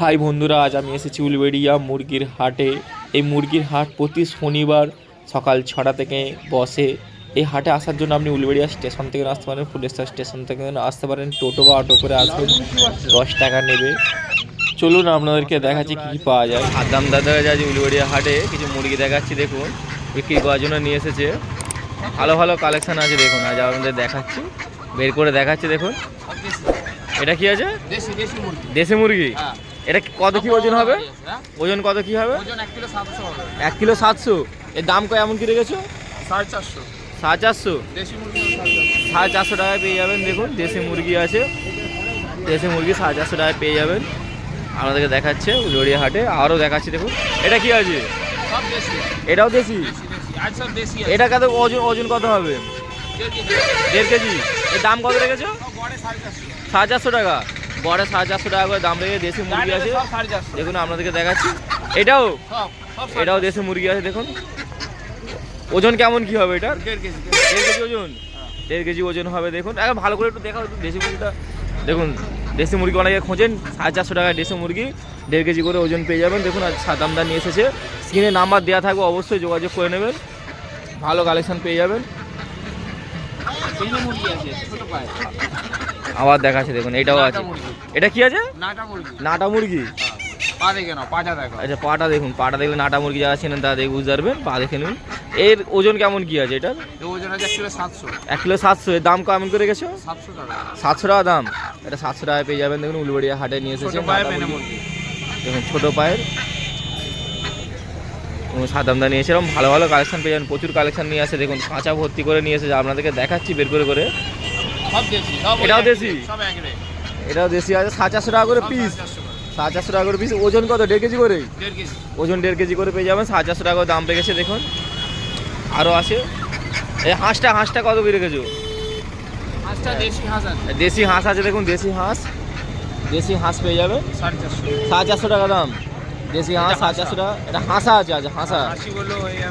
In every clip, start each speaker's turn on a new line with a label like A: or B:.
A: High বন্ধুরা, আজ আমি এসেছি উলবেড়িয়া মুরগির হাটে। এই মুরগির হাট প্রতি শনিবার সকাল 6টা থেকে বসে। এই হাটে আসার জন্য আপনি উলবেড়িয়া স্টেশন থেকে আসতে পারেন, ফুলেশ্বর স্টেশন থেকে আসতে পারেন, টোটো বা অটো করে আসবেন, 10 টাকা নেবে। চলুন আপনাদেরকে দেখাচ্ছি কী কী পাওয়া যায়। আদাম দাদা যাচ্ছি উলবেড়িয়া হাটে, কিছু মুরগি দেখাচ্ছি দেখুন, বিক্রি করার জন্য নিয়ে এসেছে। ভালো ভালো কালেকশান আছে দেখুন, আজ আপনাদের দেখাচ্ছি, বের করে দেখাচ্ছি দেখুন। এটা কি আছে? দেশি মুরগি। এটা কত কি ওজন হবে? ওজন কত কি হবে? 1 কিলো 700। এর দাম এমন কি রেখেছো? 450। 450 টাকায় পেয়ে যাবেন দেখুন। দেশি মুরগি আছে, দেশি মুরগি 450 টাকায় পেয়ে যাবেন। আপনাদেরকে দেখাচ্ছে উলবেড়িয়া হাটে। আরও দেখাচ্ছি দেখুন। এটা কি আছে? এটাও দেশি। এটা কত ওজন? ওজন কত হবে? 1.5 কেজি। এর দাম কত রেখেছো? 450 টাকা। বড় 450 টাকা করে দাম রেখে দেশি মুরগি আছে দেখুন, আপনাদেরকে দেখাচ্ছি। এটাও দেশি মুরগি আছে দেখুন। ওজন কেমন কি হবে এটা? 1.5 কেজি ওজন। 1.5 কেজি ওজন হবে দেখুন। এখন ভালো করে একটু দেখাও একটু দেশি মুরগিটা দেখুন। দেশি মুরগি অনেকে খোঁজেন, 450 টাকায় দেশি মুরগি 1.5 কেজি করে ওজন পেয়ে যাবেন দেখুন। আর সাদামদার নিয়ে এসেছে, স্ক্রিনে নাম্বার দেওয়া থাকবে, অবশ্যই যোগাযোগ করে নেবেন, ভালো কালেকশন পেয়ে যাবেন। আবার দেখাচ্ছে দেখুন, এটাও আছে। এটা কি আছে? নাটা মুরগি। আচ্ছা, পাটা দেখুন, পাটা দেখলে নাটা মুরগি যারা ছিলেন তারা দেখে বুঝতে পারবেন। পা দেখে নিন। এর ওজন কেমন কি আছে? এটার
B: ওজন আছে 1 কিলো 700।
A: 1 কিলো 700। এর দাম কেমন করে গেছো?
B: 700 টাকা।
A: 700 টাকা দাম। এটা 700 টাকায় পেয়ে যাবেন দেখুন, উলবেড়িয়া হাটে নিয়ে এসেছে। দেখুন ছোট পায়ের সাদামদা নিয়ে এসে এরকম ভালো ভালো কালেকশন পেয়ে যাবেন। প্রচুর কালেকশন নিয়ে আসে দেখুন, কাঁচা ভর্তি করে নিয়ে এসেছে। আপনাদেরকে দেখাচ্ছি বের করে করে। এটাও দেশি। এটাও দেশি আছে। 450 টাকা করে পিস। 450 টাকা করে পিস। ওজন কত? 1.5 কেজি করে। ওজন 1.5 কেজি করে পেয়ে যাবেন। 450 টাকা দাম রেখেছে দেখুন। আরও আছে। এই হাঁসটা কত করে রেখেছো? দেশি হাঁস আছে দেখুন, দেশি হাঁস পেয়ে যাবে 450 টাকা দাম। দেশি হাঁস 450 টাকা। এটা হাঁসা আছে। আচ্ছা, হাঁসা।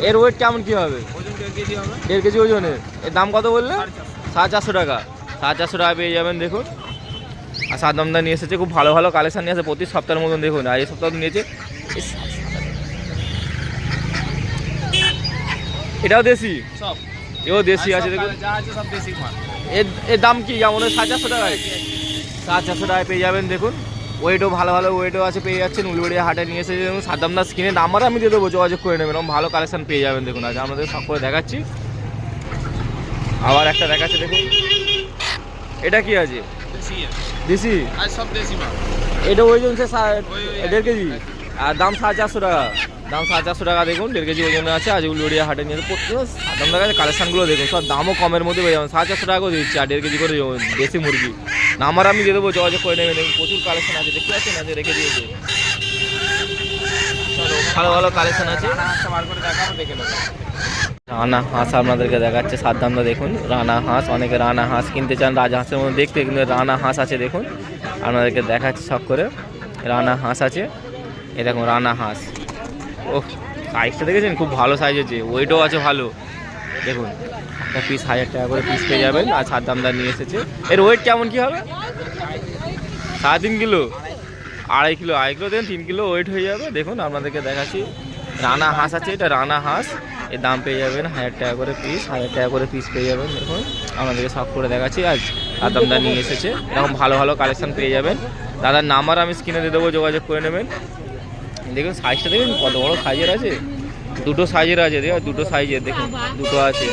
A: এর ওয়েট কেমন কি হবে? 1.5 কেজি ওজনের। এর দাম কত বললে? 450 টাকা। 450 টাকা পেয়ে যাবেন দেখুন। আর সাদামদা নিয়ে এসেছে, খুব ভালো ভালো কালেকশন নিয়ে আসে প্রতি সপ্তাহের মতন দেখুন। আর এই সপ্তাহ নিয়েছে। এটাও দেশি। এও দেশি আছে দেখুন। এর দাম কি যেমন? 450 টাকায়। 450 টাকায় পেয়ে যাবেন দেখুন। ওয়েটও ভালো ভালো ওয়েটও আছে, পেয়ে যাচ্ছেন। উলবেড়িয়া হাটে নিয়ে এসেছে দেখুন। সাদামদার স্ক্রিনে নাম্বার আমি দিয়ে দেবো, যোগাযোগ করে নেবেন, এরকম ভালো কালেকশন পেয়ে যাবেন দেখুন। আজ আমাদের সব করে দেখাচ্ছি। আবার একটা দেখাচ্ছি দেখুন। এটা কি আছে? দেশি। এটা ওজন 1.5 কেজি। আর দাম 450 টাকা। দাম 450 টাকা দেখুন, 1.5 কেজি ওজনে আছে। আজ উলবেড়িয়া হাটে নিয়ে সাদামদার কাছে কালেকশানগুলো দেখুন, সব দামও কমের মধ্যে পেয়ে যাবেন। 450 টাকা করে দিচ্ছি। আর 1.5 কেজি করে দেশি মুরগি। নাম্বার আমি দিয়ে দেবো, যোগাযোগ করে নেবেন। প্রচুর কালেকশন আছে, দেখতে পাচ্ছেন আজ রেখে দিয়েছে। ভালো ভালো কালেকশন আছে। রানা হাঁস আপনাদেরকে দেখাচ্ছে সাদামদা দেখুন। রানা হাঁস, অনেকে রানা হাঁস কিনতে চান, রাজা হাঁসের মধ্যে দেখতে, কিন্তু রানা হাঁস আছে দেখুন। আপনাদেরকে দেখাচ্ছি সব করে। রানা হাঁস আছে, এ দেখুন রানা হাঁস। ও সাইজটা দেখেছেন, খুব ভালো সাইজ আছে, ওয়েটও আছে ভালো দেখুন। একটা পিস 1000 টাকা করে পিস পেয়ে যাবেন। আর সাদামদা নিয়ে এসেছে। এর ওয়েট কেমন কি হবে? 3.5 কিলো। 2.5 কিলো। 2.5 কিলো দেন 3 কিলো ওয়েট হয়ে যাবে দেখুন। আপনাদেরকে দেখাচ্ছি রানা হাঁস আছে। এটা রানা হাঁস। এর দাম পেয়ে যাবেন 1000 টাকা করে পিস। 1000 টাকা করে পিস পেয়ে যাবেন দেখুন। আপনাদেরকে সব করে দেখাচ্ছি। আজ সাদামদা নিয়ে এসেছে, এরকম ভালো ভালো কালেকশন পেয়ে যাবেন। দাদার নাম্বার আমি স্ক্রিনে দিয়ে দেবো, যোগাযোগ করে নেবেন। দেখুন সাইজটা দেখুন, কত বড় সাইজের আছে। দুটো সাইজের আছে, দেখুন দুটো সাইজের দেখুন, দুটো আছে।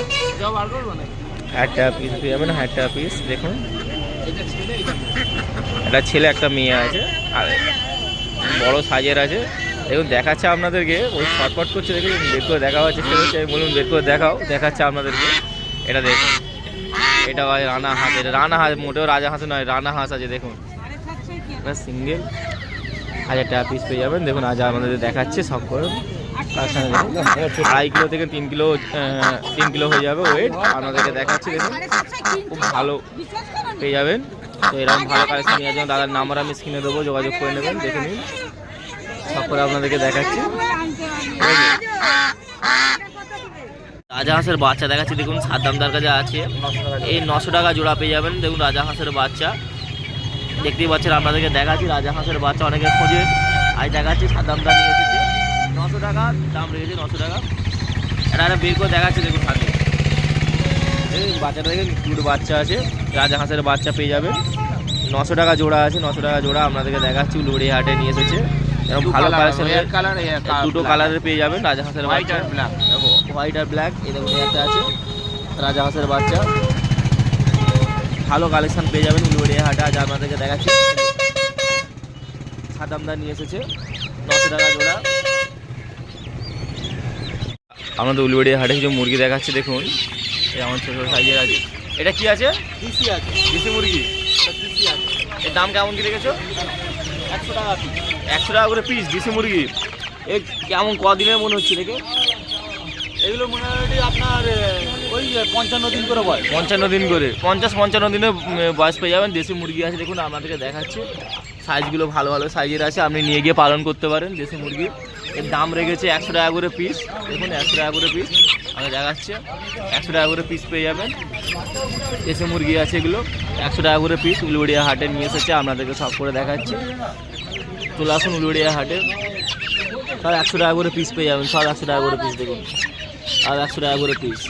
A: 1000 টাকা পিস পেয়ে যাবেন। 1000 টাকা পিস দেখুন। একটা ছেলে একটা মেয়ে আছে, আর বড় সাইজের আছে দেখুন। দেখাচ্ছে আপনাদেরকে, ওই শর্টকাট করছে দেখুন, বের করে দেখা হচ্ছে চেষ্টা করছে। আমি বলুন বের করে দেখাও, দেখাচ্ছে আপনাদেরকে। এটা দেখুন, এটা রানা হাঁস। এটা রানা হাঁস, মোটেও রাজা হাঁস নয়, রানা হাঁস আছে দেখুন। এটা সিঙ্গেল 1000 টাকা পিস পেয়ে যাবেন দেখুন। আজ আমাদের দেখাচ্ছে সব করে। 2.5 কিলো থেকে 3 কিলো হয়ে যাবে ওয়েট। আপনাদেরকে দেখাচ্ছি দেখুন, খুব ভালো পেয়ে যাবেন। তো এরকম ভালো কালেকশন নিয়ে যাবেন। দাদার নাম্বার আমি স্ক্রিনে দেবো, যোগাযোগ করে নেবেন। দেখে নিন সব করে আপনাদেরকে দেখাচ্ছি। রাজা হাঁসের বাচ্চা দেখাচ্ছি দেখুন, সাদামদার কাছে আছে। এই 900 টাকা জোড়া পেয়ে যাবেন দেখুন। রাজা হাঁসের বাচ্চা দেখতেই পাচ্ছেন, আপনাদেরকে দেখাচ্ছি রাজা হাঁসের বাচ্চা অনেকে খোঁজে, আজ দেখাচ্ছি সাদ্দামদা নিয়ে এসেছে 900 টাকা দাম রেখেছে, 900 টাকা। এটা একটা বের করে দেখাচ্ছি দেখুন হাতে, এই বাচ্চাটা দেখেন দুটো বাচ্চা আছে, রাজা হাঁসের বাচ্চা পেয়ে যাবেন, 900 টাকা জোড়া আছে, 900 টাকা জোড়া আপনাদেরকে দেখাচ্ছি। উলুবেড়িয়া হাটে নিয়ে এসেছে, এরকম ভালো কালেকশনের দুটো কালারের পেয়ে যাবেন রাজা হাঁসের বাচ্চা, হোয়াইট আর ব্ল্যাক। এই দেখুন একটা আছে রাজা হাঁসের বাচ্চা, ভালো কালেকশন পেয়ে যাবেন উলুবেড়িয়া হাটে। আজ আপনাদেরকে দেখাচ্ছি সাদামদা নিয়ে এসেছে 900 টাকা জোড়া। আমাদের উলুবেড়িয়া হাটে কিছু মুরগি দেখাচ্ছে দেখুন, এমন ছোট সাইজের আছে। এটা কি আছে?
B: দেশি আছে,
A: দেশি মুরগি।
B: দেশি আছে।
A: এর দাম কেমন কি রেখেছো?
B: 100 টাকা পিস।
A: 100 টাকা করে পিস দেশি মুরগি। এ কেমন কদিনের মনে হচ্ছে দেখে?
B: এগুলো মোটামুটি আপনার ওই 55 দিন করে বয়স।
A: 55 দিন করে, 50-55 দিনের বয়স পেয়ে যাবেন। দেশি মুরগি আছে দেখুন, আপনাদেরকে দেখাচ্ছে, সাইজগুলো ভালো ভালো সাইজের আছে, আপনি নিয়ে গিয়ে পালন করতে পারেন দেশি মুরগি। এর দাম রেখেছে 100 টাকা করে পিস, দেখুন 100 টাকা করে পিস আমি দেখাচ্ছে, 100 টাকা করে পিস পেয়ে যাবেন। দেশি মুরগি আছে এগুলো 100 টাকা করে পিস। উলুবেড়িয়া হাটে নিয়ে এসেছে, আপনাদেরকে সব করে দেখাচ্ছি। চলে আসুন উলুবেড়িয়া হাটে, সব 100 টাকা করে পিস পেয়ে যাবেন, সব 100 টাকা করে পিস দেখুন, আর 100 টাকা করে পিস।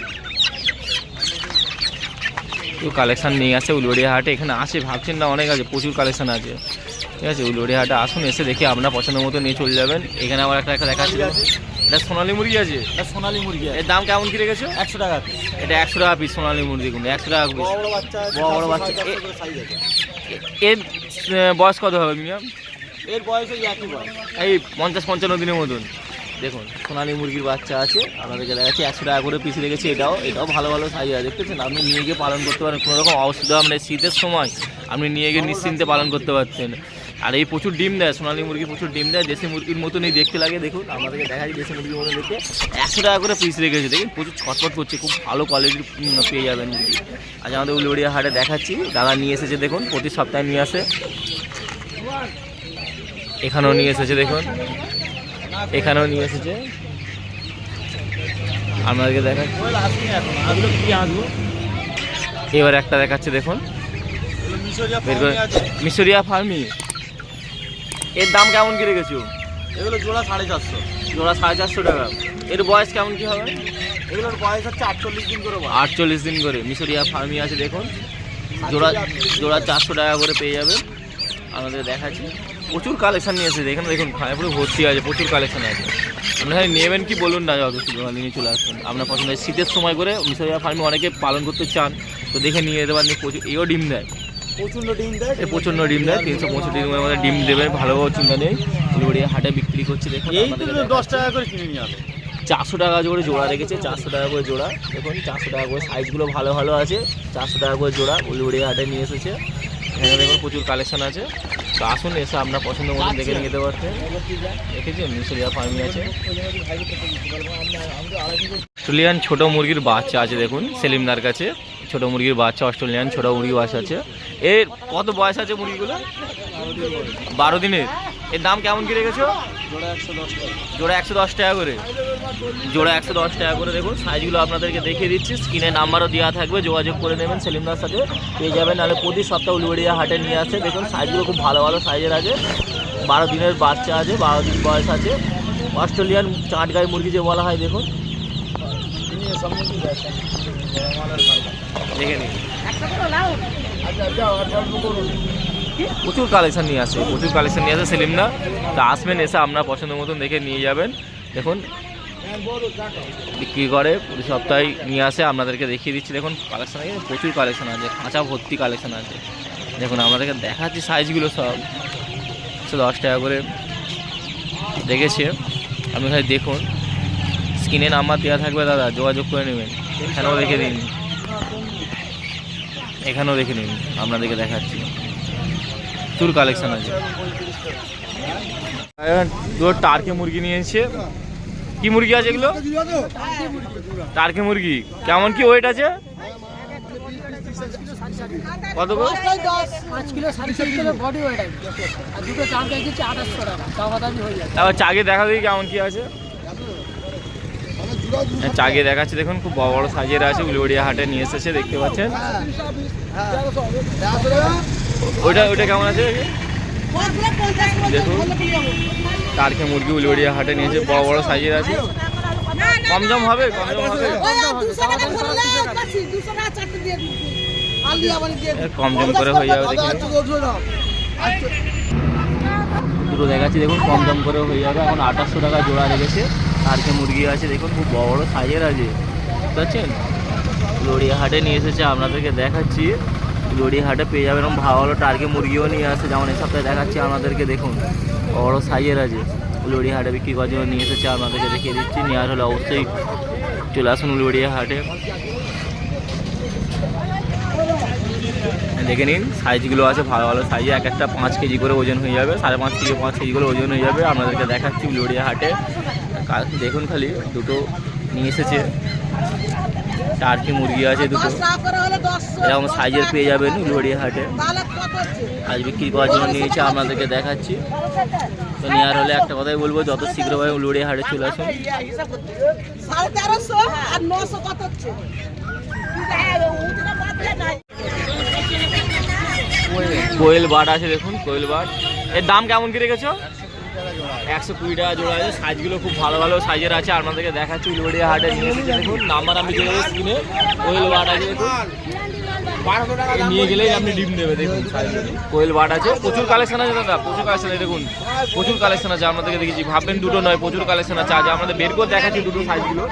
A: তো কালেকশান নিয়ে আসে উলুবেড়িয়া হাটে, এখানে আসে ভাবছেন না অনেক আছে, প্রচুর কালেকশান আছে, ঠিক আছে। উলুবেড়িয়া হাটে আসুন, এসে দেখে আপনার পছন্দের মতো নিয়ে চলে যাবেন। এখানে আবার একটা দেখাচ্ছি, এটা সোনালী মুরগি আছে,
B: এটা সোনালী মুরগি।
A: এর দাম কেমন কি রেখেছো?
B: 100 টাকা পিস।
A: এটা 100 টাকা পিস সোনালী মুরগি, দেখুন 100 টাকা পিস।
B: বড় বাচ্চা আছে,
A: বড় বাচ্চা।
B: সাইজ আছে।
A: এর বয়স কত হবে মিনিমাম?
B: এর বয়স ওই একই বয়স,
A: এই 50-55 দিনের মতন। দেখুন সোনালী মুরগির বাচ্চা আছে, আপনাদেরকে দেখাচ্ছি 100 টাকা করে পিস রেখেছি। এটাও ভালো ভালো সাইজ আছে, দেখতেছেন। আপনি নিয়ে গিয়ে পালন করতে পারেন, কোনো রকম অসুবিধা মানে শীতের সময় আপনি নিয়ে গিয়ে নিশ্চিন্তে পালন করতে পারছেন। আর এই প্রচুর ডিম দেয়, সোনালী মুরগি প্রচুর ডিম দেয়, দেশি মুরগির মতনই দেখতে লাগে। দেখুন আমাদেরকে দেখাচ্ছি দেশি মুরগির মতন দেখতে, 100 টাকা করে পিস রেখেছে। দেখুন প্রচুর ছটফট করছে, খুব ভালো কোয়ালিটির পেয়ে যাবেন মুরগি। আজ আমাদের উলুবেড়িয়া হাটে দেখাচ্ছি, দাদা নিয়ে এসেছে দেখুন, প্রতি সপ্তাহে নিয়ে আসে, এখানেও নিয়ে এসেছে দেখুন, এখানেও নিয়ে এসেছে, আপনাদেরকে দেখাচ্ছি। এবার একটা দেখাচ্ছে দেখুন, মিশরিয়া ফার্মি। এর দাম কেমন কি রেখেছো?
B: এগুলো জোড়া 450।
A: জোড়া 450 টাকা। এর বয়স কেমন কি হবে?
B: এগুলোর বয়স হচ্ছে 48 দিন করে বয়স।
A: 48 দিন করে মিশরিয়া ফার্মি আছে দেখুন, জোড়া 400 টাকা করে পেয়ে যাবেন। আমাদের দেখাচ্ছি, প্রচুর কালেকশন নিয়ে এসেছে এখানে দেখুন, খায় পুরো ভর্তি আছে, প্রচুর কালেকশন আছে। আপনারা নেবেন কি বলুন না, যত নিয়ে চলে আসবেন আপনার পছন্দের। শীতের সময় করে মিশরিয়া ফার্মে অনেকে পালন করতে চান, তো দেখে নিয়ে যেতে পারেন। প্রচুর এও ডিম দেয়,
B: প্রচণ্ড ডিম দেয়,
A: প্রচণ্ড ডিম দেয়, 365 দিনের মধ্যে ডিম দেবে, ভালো চিন্তা নেই। উলুবেড়িয়া হাটে বিক্রি করছে দেখুন,
B: এই তো 10 টাকা করে কিনে নিয়ে যাবে।
A: 400 টাকা করে জোড়া রেখেছে, 400 টাকা করে জোড়া দেখুন, 400 টাকা করে, সাইজগুলো ভালো ভালো আছে, 400 টাকা করে জোড়া উলুবেড়িয়া হাটে নিয়ে এসেছে। এখানে দেখুন প্রচুর কালেকশন আছে, তো আসুন এসে আপনার পছন্দ মতো দেখে নিয়ে যেতে পারছেন। দেখেছেন মিশরিয়া ফার্মি আছে। অস্ট্রেলিয়ান ছোট মুরগির বাচ্চা আছে দেখুন সেলিমদার কাছে, ছোট মুরগির বাচ্চা, অস্ট্রেলিয়ান ছোট মুরগির বাচ্চা আছে। এর কত বয়স আছে মুরগিগুলো? 12 দিনের। এর দাম কেমন কি রেখেছো?
B: জোড়া 110 টাকা।
A: জোড়া 110 টাকা করে, জোড়া 110 টাকা করে। দেখুন সাইজগুলো আপনাদেরকে দেখিয়ে দিচ্ছি, স্ক্রিনে নাম্বারও দেওয়া থাকবে, যোগাযোগ করে নেবেন, সেলিমদার সাথে পেয়ে যাবেন। নাহলে প্রতি সপ্তাহে উলুবেড়িয়া হাটে নিয়ে আসে। দেখুন সাইজগুলো খুব ভালো ভালো সাইজের আছে, 12 দিনের বাচ্চা আছে, 12 দিন বয়স আছে। অস্ট্রেলিয়ান চাটগাই মুরগি যে বলা হয়, দেখুন দেখে নিন, প্রচুর কালেকশন নিয়ে আসে, প্রচুর কালেকশন নিয়ে আসে সেলিমদা। তা আসবেন, এসে আপনার পছন্দের মতন দেখে নিয়ে যাবেন। দেখুন বিক্রি করে, প্রতি সপ্তাহে নিয়ে আসে, আপনাদেরকে দেখিয়ে দিচ্ছি। দেখুন কালেকশন আছে, প্রচুর কালেকশন আছে, খাঁচা ভর্তি কালেকশন আছে। দেখুন আমাদেরকে দেখাচ্ছি সাইজগুলো সব 110 টাকা করে দেখেছে। আপনি খালি দেখুন, স্ক্রিনে নাম্বার দেওয়া থাকবে, দাদা যোগাযোগ করে নেবেন। এখানেও দেখে দিন, এখানেও দেখে নিন, আপনাদেরকে দেখাচ্ছি প্রচুর কালেকশন আছে। দুটো টার্কি মুরগি নিয়েছে। কি মুরগি আছে এগুলো? টার্কি মুরগি। কেমন কি ওয়েট আছে? কত গো?
C: 5 কিলো 4.5 কিলো বডি ওয়েট আছে, আর দুটো দাম চাইছে 2800 টাকা, দাম দামি হয়ে যাবে।
A: তারপর চাগে দেখা দেখি কেমন কি আছে, চাগে দেখাচ্ছে। দেখুন খুব বড় বড় সাইজের আছে, উলুবেড়িয়া হাটে নিয়ে এসেছে, দেখতে পাচ্ছেন। ওইটা কেমন আছে দেখুন, টার্কি মুরগি উলুবেড়িয়া হাটে নিয়েছে, বড় বড় সাইজের আছে। কম জম হবে, কম জম হবে, কম জম করে হয়ে যাবে দেখুন। দুটো দেখাচ্ছি দেখুন, কম দাম করে হয়ে যাবে। এখন 2800 টাকা জোড়া লেগেছে। টার্কি মুরগি আছে দেখুন, খুব বড় বড় সাইজের আছে, বুঝতে পারছেন। লড়িয়া হাটে নিয়ে এসেছে, আপনাদেরকে দেখাচ্ছি। লড়িয়া হাটে পেয়ে যাবেন এরকম ভালো ভালো টার্কি মুরগিও নিয়ে আসে, যেমন এই সপ্তাহে দেখাচ্ছি আপনাদেরকে। দেখুন বড় সাইজের আছে, লড়িয়া হাটে বিক্রি করার জন্য নিয়ে এসেছে, আপনাদেরকে দেখিয়ে দিচ্ছি। নেওয়ার হলে অবশ্যই চলে আসুন লড়িয়া হাটে। দেখে নিন সাইজগুলো আছে ভালো ভালো সাইজে, এক একটা 5 কেজি করে ওজন হয়ে যাবে, 5.5 থেকে 5 কেজি করে ওজন হয়ে যাবে। আপনাদেরকে দেখাচ্ছি লড়িয়া হাটে। দেখুন খালি দুটো নিয়ে এসেছে, টার্কি মুরগি আছে দুটো, এরকম সাইজের পেয়ে যাবেন লড়িয়া হাটে। আজ বিক্রি করার জন্য নিয়েছে, আপনাদেরকে দেখাচ্ছি। তো নেওয়ার হলে একটা কথাই বলবো, যত শীঘ্র ভাবে লড়িয়া হাটে চলে আসুন। কোয়েল বাট আছে দেখুন, কোয়েল বাট। এর দাম কেমন কি রেখেছো? 120 টাকা জোড়া আছে। সাইজগুলো খুব ভালো ভালো সাইজের আছে, আপনাদেরকে দেখাচ্ছি। লড়িয়া হাটে নিয়ে এসেছে দেখুন, নাম্বার আমি দিয়ে দেবো স্ক্রিনে। কোয়েল বাট আছে দেখুন, নিয়ে গেলেই আপনি ডিম দেবে। দেখুন কোয়েল বাট আছে, প্রচুর কালেকশন আছে দাদা, প্রচুর কালেকশন আছে দেখুন, প্রচুর কালেকশন আছে। আপনাদেরকে দেখেছি, ভাববেন দুটো নয়, প্রচুর কালেকশন আছে। আজ আমাদের বের করে দেখাচ্ছি দুটো সাইজগুলো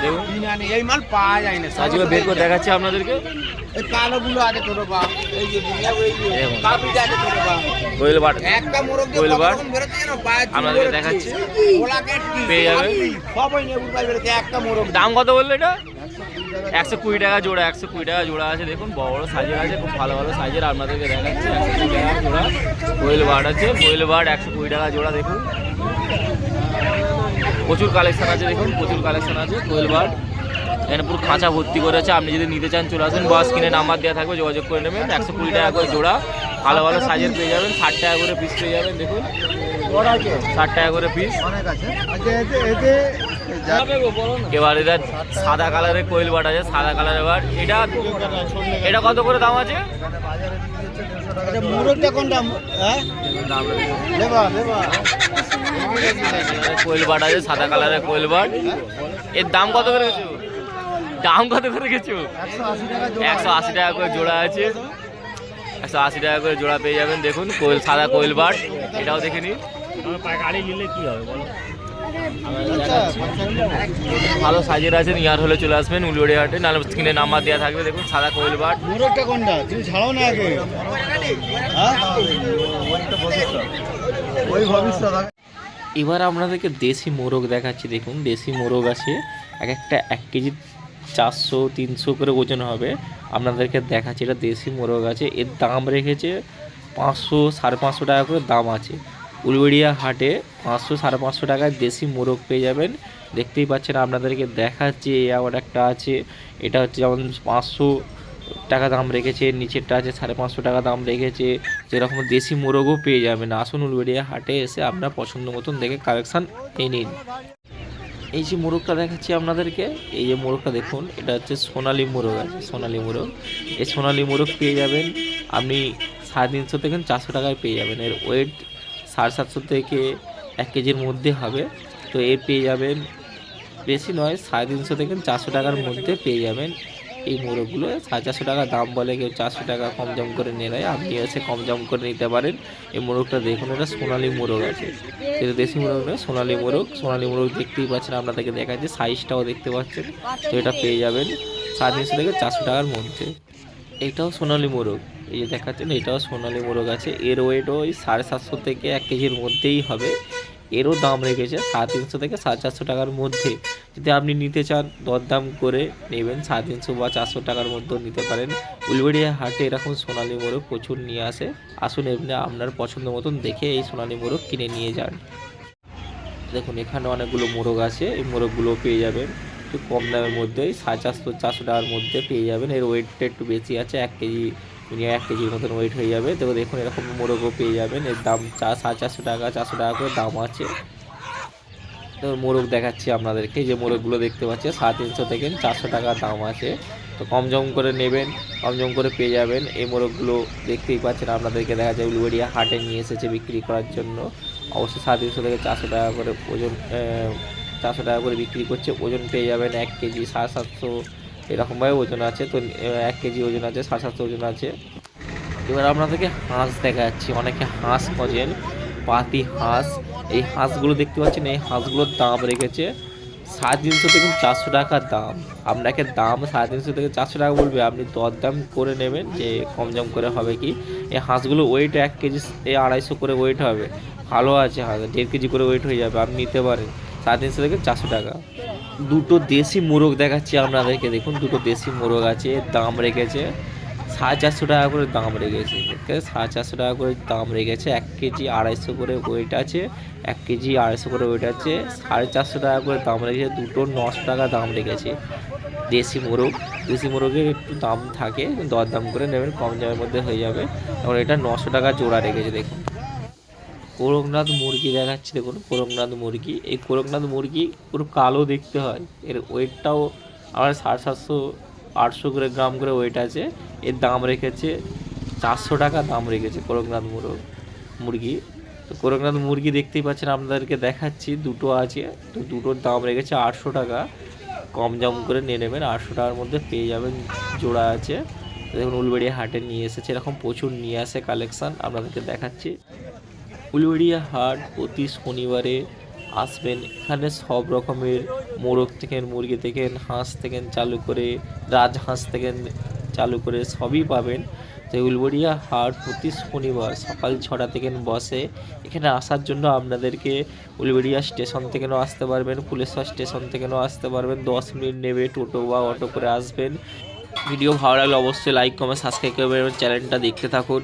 A: দেখুন,
B: এই মাল পাওয়া যায় না,
A: সাইজগুলো বের করে দেখাচ্ছি আপনাদেরকে।
B: এই কালোগুলো আছে তোর বাপ, এই যে কাপিটা আছে তোর বাপ,
A: কোয়েল বাট,
B: একটা মোরগ
A: কোয়েল বাট
B: বেরোতে না পায়,
A: আপনাদেরকে দেখাচ্ছি, পেয়ে যাবে।
B: সবাই নেবুর পাই বেরোতে একটা মোরগ।
A: দাম কত বললো এটা? 120 টাকা জোড়া, 120 টাকা জোড়া আছে দেখুন, বড় বড় সাইজের আছে, খুব ভালো ভালো সাইজের। আপনাদেরকে দেখাচ্ছি 120 টাকা জোড়া কোয়েল বাট আছে। কোয়েল বাট 120 টাকা জোড়া দেখুন, প্রচুর কালেকশন আছে দেখুন, প্রচুর কালেকশন আছে। কোয়েল বাট এখানে পুরো খাঁচা ভর্তি করে আছে। আপনি যদি নিতে চান চলে আসুন, বস কিনে নাম্বার দেওয়া থাকবে, যোগাযোগ করে নেবেন। 120 টাকা করে জোড়া, ভালো ভালো সাইজের পেয়ে যাবেন। 60 টাকা করে পিস পেয়ে যাবেন দেখুন, 60 টাকা করে পিস। এবার এটা সাদা কালারের কোয়েল বাট আছে, সাদা কালারের বাট। এটা কত করে দাম আছে?
B: মোরগটা কোনটা? হ্যাঁ
A: কোয়েল বাট আছে, সাদা কালারের কোয়েল বাট। এর দাম কত করে গেছো? দাম কত করে গেছো? 180 টাকা করে জোড়া আছে, 180 টাকা করে জোড়া পেয়ে যাবেন দেখুন। কোয়েল, সাদা কোয়েল বাট, এটাও দেখে নিন। গাড়ি নিলে কি হবে বলো, ভালো সাইজের আছে। নিয়ার হলে চলে আসবেন উলুবেড়িয়া হাটে, নাহলে স্ক্রিনে নাম্বার দেওয়া থাকবে দেখুন। সাদা কোয়েল বাট।
B: মোরগটা কোনটা তুমি ছাড়াও না আগে, ওই ভবিষ্যৎ।
A: এবার আপনাদেরকে দেশি মোরগ দেখাচ্ছি দেখুন, দেশি মোরগ আছে, এক একটা 1 কেজি 400-300 করে ওজন হবে। আপনাদেরকে দেখাচ্ছি, এটা দেশি মোরগ আছে। এর দাম রেখেছে 500-550 টাকা করে দাম আছে। উলুবেড়িয়া হাটে 500-550 টাকায় দেশি মোরগ পেয়ে যাবেন। দেখতেই পাচ্ছেন, আপনাদেরকে দেখাচ্ছি। আবার একটা আছে, এটা হচ্ছে যেমন 500 টাকা দাম রেখেছে, নিচেরটা আছে 550 টাকা দাম রেখেছে। যেরকম দেশি মোরগও পেয়ে যাবেন। আসুন উলুবেড়িয়া হাটে এসে আপনার পছন্দ মতন দেখে কালেকশান নিয়ে নিন। এই যে মোরগটা দেখাচ্ছি আপনাদেরকে, এই যে মোরগটা দেখুন, এটা হচ্ছে সোনালী মোরগ আছে, সোনালী মোরগ। এই সোনালী মোরগ পেয়ে যাবেন আপনি 350 থেকে 400 টাকায় পেয়ে যাবেন। এর ওয়েট 750 থেকে 1 কেজির মধ্যে হবে। তো এর পেয়ে যাবেন, বেশি নয়, 350 থেকে 400 টাকার মধ্যে পেয়ে যাবেন এই মোরগগুলো। 450 টাকা দাম বলে, কেউ 400 টাকা কম জম করে নিয়ে নেয়, আপনি এসে কম জম করে নিতে পারেন। এই মোরগটা দেখুন, এটা সোনালী মোরগ আছে, এটা দেশি মোরগ নয়, সোনালী মোরগ। সোনালী মোরগ দেখতেই পাচ্ছেন, আপনাদেরকে দেখাচ্ছে, সাইজটাও দেখতে পাচ্ছেন। তো এটা পেয়ে যাবেন 350 থেকে 400 টাকার মধ্যে। এটাও সোনালী মোরগ, এই যে দেখাচ্ছেন, এটাও সোনালী মোরগ আছে। এর ওয়েটও ওই 750 থেকে 1 কেজির মধ্যেই হবে। এরও দাম রেখেছে 350 থেকে 450 টাকার মধ্যে। যদি আপনি নিতে চান, দরদাম করে নেবেন, 350 বা 400 টাকার মধ্যেও নিতে পারেন। উলুবেড়িয়া হাটে এরকম সোনালী মোরগ প্রচুর নিয়ে আসে। আসুন এমনি আপনার পছন্দ মতন দেখে এই সোনালী মোরগ কিনে নিয়ে যান। দেখুন এখানে অনেকগুলো মোরগ আছে, এই মোরগগুলো পেয়ে যাবেন একটু কম দামের মধ্যে, 450 টাকার মধ্যে পেয়ে যাবেন। এর ওয়েটটা একটু বেশি আছে, 1 কেজি, 1 কেজির মতন ওয়েট হয়ে যাবে। তো দেখুন এরকম মোরগও পেয়ে যাবেন। এর দাম 450 টাকা, 400 টাকা করে দাম আছে। তো মোরগ দেখাচ্ছি আপনাদেরকে, যে মোরগগুলো দেখতে পাচ্ছি 350 থেকে 400 টাকা দাম আছে। তো কম জম করে নেবেন, কম জম করে পেয়ে যাবেন। এই মোরগগুলো দেখতেই পাচ্ছেন, আপনাদেরকে দেখা যায় উলুবেড়িয়া হাটে নিয়ে এসেছে বিক্রি করার জন্য। অবশ্যই 350 থেকে 400 টাকা করে ওজন, 400 টাকা করে বিক্রি করছে। ওজন পেয়ে যাবেন 1 কেজি 750 এরকমভাবে ওজন আছে। তো 1 কেজি ওজন আছে, 750 ওজন আছে। এবার আপনাদেরকে হাঁস দেখা যাচ্ছে, অনেকে হাঁস খোঁজেন, পাতি হাঁস। এই হাঁসগুলো দেখতে পাচ্ছেন, এই হাঁসগুলোর দাম রেখেছে 350 থেকে 400 টাকা দাম। আপনাকে দাম 350 থেকে 400 টাকা বলবে, আপনি দরদাম করে নেবেন যে কম জম করে হবে কি। এই হাঁসগুলো ওয়েট 1 কেজি 250 করে ওয়েট হবে, ভালো আছে হাঁস, 1.5 কেজি করে ওয়েট হয়ে যাবে, আপনি নিতে পারেন 350 থেকে 400 টাকা। দুটো দেশি মোরগ দেখাচ্ছি আপনাদেরকে, দেখুন দুটো দেশি মোরগ আছে, দাম রেখেছে 450 টাকা করে দাম রেখেছে। 450 টাকা করে দাম রেখেছে। 1 কেজি 250 করে ওয়েট আছে, 1 কেজি 250 করে ওয়েট আছে, 450 টাকা করে দাম রেখেছে। দুটো 900 টাকা দাম রেখেছে। দেশি মোরগ, দেশি মোরগের একটু দাম থাকে, দরদাম করে নেবেন, কম দামের মধ্যে হয়ে যাবে। এবং এটা 900 টাকা জোড়া রেখেছে। দেখুন করকনাথ মুরগি দেখাচ্ছি, দেখুন করকনাথ মুরগি। এই করকনাথ মুরগি পুরো কালো দেখতে হয়, এর ওয়েটটাও আমার 700-800 করে গ্রাম করে ওয়েট আছে। এর দাম রেখেছে 400 টাকা দাম রেখেছে করকনাথ মুরগি। তো করকনাথ মুরগি দেখতেই পাচ্ছেন, আপনাদেরকে দেখাচ্ছি, দুটো আছে। তো দুটোর দাম রেখেছে 800 টাকা, কম দাম করে নিয়ে নেবেন, 800 টাকার মধ্যে পেয়ে যাবেন, জোড়া আছে। দেখুন উলুবেড়িয়া হাটে নিয়ে এসেছে, এরকম প্রচুর নিয়ে আসে কালেকশান, আপনাদেরকে দেখাচ্ছি। উলুবেড়িয়া হাট প্রতি শনিবারে আসবেন, এখানে সব রকমের মোরগ থেকে, মুরগি থেকে, হাঁস থেকে চালু করে, রাজহাঁস থেকে চালু করে সবই পাবেন। তো উলুবেড়িয়া হাট প্রতি শনিবার সকাল 6টা থেকে বসে। এখানে আসার জন্য আপনাদেরকে উলুবেড়িয়া স্টেশন থেকেও আসতে পারবেন, ফুলেশ্বর স্টেশন থেকেও আসতে পারবেন। 10 মিনিট নেবে টোটো বা অটো করে আসবেন। ভিডিও ভালো লাগলে অবশ্যই লাইক কমেন্ট সাবস্ক্রাইব করবেন, চ্যানেলটা দেখতে থাকুন।